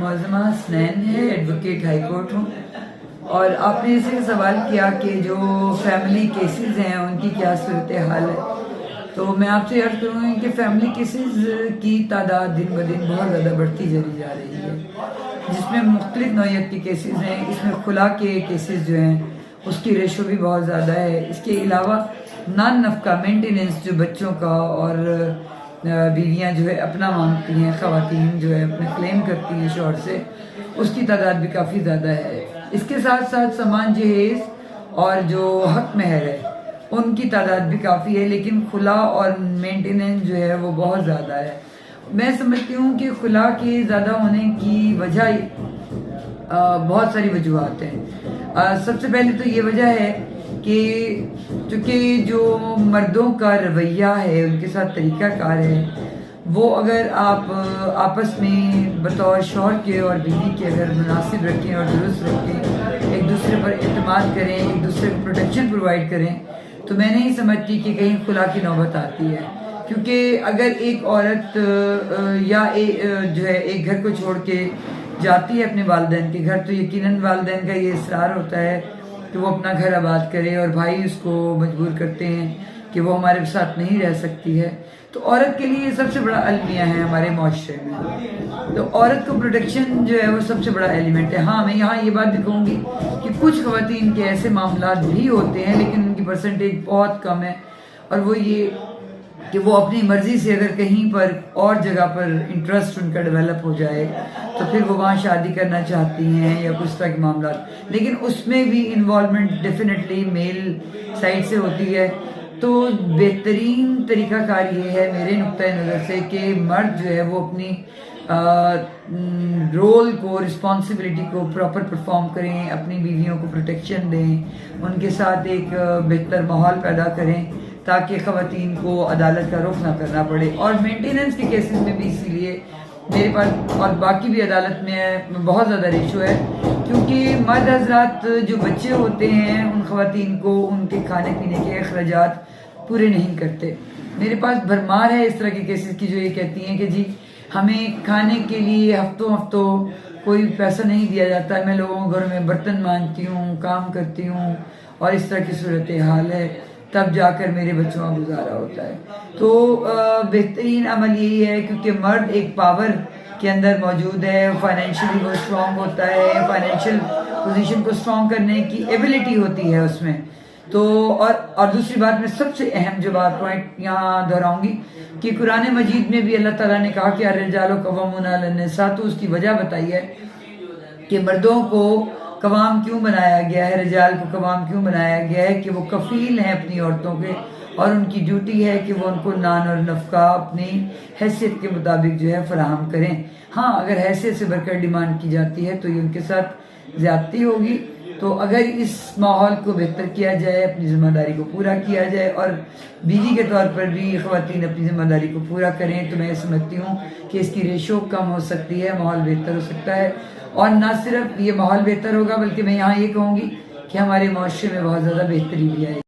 معظمہ حسنین ہے، advocate high court ہوں، اور آپ نے اسے سوال کیا کہ جو فیملی کیسز ہیں ان کی کیا صورتحال ہے، تو میں آپ سے عرض کروں گی کہ فیملی کیسز کی تعداد دن بدن بہت زیادہ بڑھتی چلی جا رہی ہے، جس میں مختلف نوعیت کے کیسز ہیں۔ اس میں خلا کے کیسز جو ہیں اس کی ریشو بھی بہت زیادہ ہے۔ اس کے علاوہ نان نفقہ مینٹیننس جو بچوں کا اور بیویاں جو ہے اپنا مانگتی ہیں، خواتین جو ہے اپنے کلیم کرتی ہیں شوہر سے، اس کی تعداد بھی کافی زیادہ ہے۔ اس کے ساتھ ساتھ سامان جہیز اور جو حق مہر ہے ان کی تعداد بھی کافی ہے، لیکن خلا اور مینٹیننس جو ہے وہ بہت زیادہ ہے۔ میں سمجھتی ہوں کہ خلا کے زیادہ ہونے کی وجہ بہت ساری وجوہات ہیں۔ سب سے پہلے تو یہ وجہ ہے کہ چونکہ جو مردوں کا رویہ ہے، ان کے ساتھ طریقہ کار ہے، وہ اگر آپ آپس میں بطور شوہر کے اور بیوی کے اگر مناسب رکھیں اور درست رکھیں، ایک دوسرے پر اعتماد کریں، ایک دوسرے کو پروٹیکشن پرووائڈ کریں، تو میں نہیں سمجھتی کہ کہیں خلا کی نوبت آتی ہے۔ کیونکہ اگر ایک عورت یا جو ہے ایک گھر کو چھوڑ کے جاتی ہے اپنے والدین کے گھر، تو یقیناً والدین کا یہ اصرار ہوتا ہے کہ وہ اپنا گھر آباد کرے، اور بھائی اس کو مجبور کرتے ہیں کہ وہ ہمارے ساتھ نہیں رہ سکتی ہے۔ تو عورت کے لیے یہ سب سے بڑا المیہ ہے ہمارے معاشرے میں، تو عورت کو پروٹیکشن جو ہے وہ سب سے بڑا ایلیمنٹ ہے۔ ہاں، میں یہاں یہ بات بھی کہوں گی کہ کچھ خواتین کے ایسے معاملات بھی ہوتے ہیں، لیکن ان کی پرسنٹیج بہت کم ہے، اور وہ یہ کہ وہ اپنی مرضی سے اگر کہیں پر اور جگہ پر انٹرسٹ ان کا ڈیولپ ہو جائے تو پھر وہ وہاں شادی کرنا چاہتی ہیں یا کچھ طرح کے معاملات، لیکن اس میں بھی انوالومنٹ ڈیفینیٹلی میل سائڈ سے ہوتی ہے۔ تو بہترین طریقہ کار یہ ہے میرے نقطۂ نظر سے کہ مرد جو ہے وہ اپنی رول کو، رسپانسبلٹی کو پراپر پرفارم کریں، اپنی بیویوں کو پروٹیکشن دیں، ان کے ساتھ ایک بہتر ماحول پیدا کریں تاکہ خواتین کو عدالت کا رخ نہ کرنا پڑے۔ اور مینٹیننس کے کیسز میں بھی اسی لیے میرے پاس اور باقی بھی عدالت میں بہت زیادہ ریشو ہے، کیونکہ مرد حضرات جو بچے ہوتے ہیں ان خواتین کو ان کے کھانے پینے کے اخراجات پورے نہیں کرتے۔ میرے پاس بھرمار ہے اس طرح کے کیسز کی جو یہ کہتی ہیں کہ جی ہمیں کھانے کے لیے ہفتوں کوئی پیسہ نہیں دیا جاتا، میں لوگوں کے گھر میں برتن مانجتی ہوں، کام کرتی ہوں، اور اس طرح کی صورتحال ہے، تب جا کر میرے بچوں کا گزارا ہوتا ہے۔ تو بہترین عمل یہی ہے، کیونکہ مرد ایک پاور کے اندر موجود ہے، فائنینشلی وہ اسٹرانگ ہوتا ہے، فائنینشیل پوزیشن کو اسٹرانگ کرنے کی ایبلٹی ہوتی ہے اس میں۔ تو اور دوسری بات میں سب سے اہم جو بات پوائنٹ یہاں دہراؤں گی کہ قرآن مجید میں بھی اللہ تعالیٰ نے کہا کہ الرجال قوامون علی النساء، تو اس کی وجہ بتائی ہے کہ مردوں کو قوام کیوں بنایا گیا ہے، رجال کو قوام کیوں بنایا گیا ہے، کہ وہ کفیل ہیں اپنی عورتوں کے، اور ان کی ڈیوٹی ہے کہ وہ ان کو نان اور نفقہ اپنی حیثیت کے مطابق جو ہے فراہم کریں۔ ہاں، اگر حیثیت سے بڑھ کر ڈیمانڈ کی جاتی ہے تو یہ ان کے ساتھ زیادتی ہوگی۔ تو اگر اس ماحول کو بہتر کیا جائے، اپنی ذمہ داری کو پورا کیا جائے، اور بیوی کے طور پر بھی خواتین اپنی ذمہ داری کو پورا کریں، تو میں سمجھتی ہوں کہ اس کی ریشو کم ہو سکتی ہے، ماحول بہتر ہو سکتا ہے، اور نہ صرف یہ ماحول بہتر ہوگا بلکہ میں یہاں یہ کہوں گی کہ ہمارے معاشرے میں بہت زیادہ بہتری بھی آئے گی۔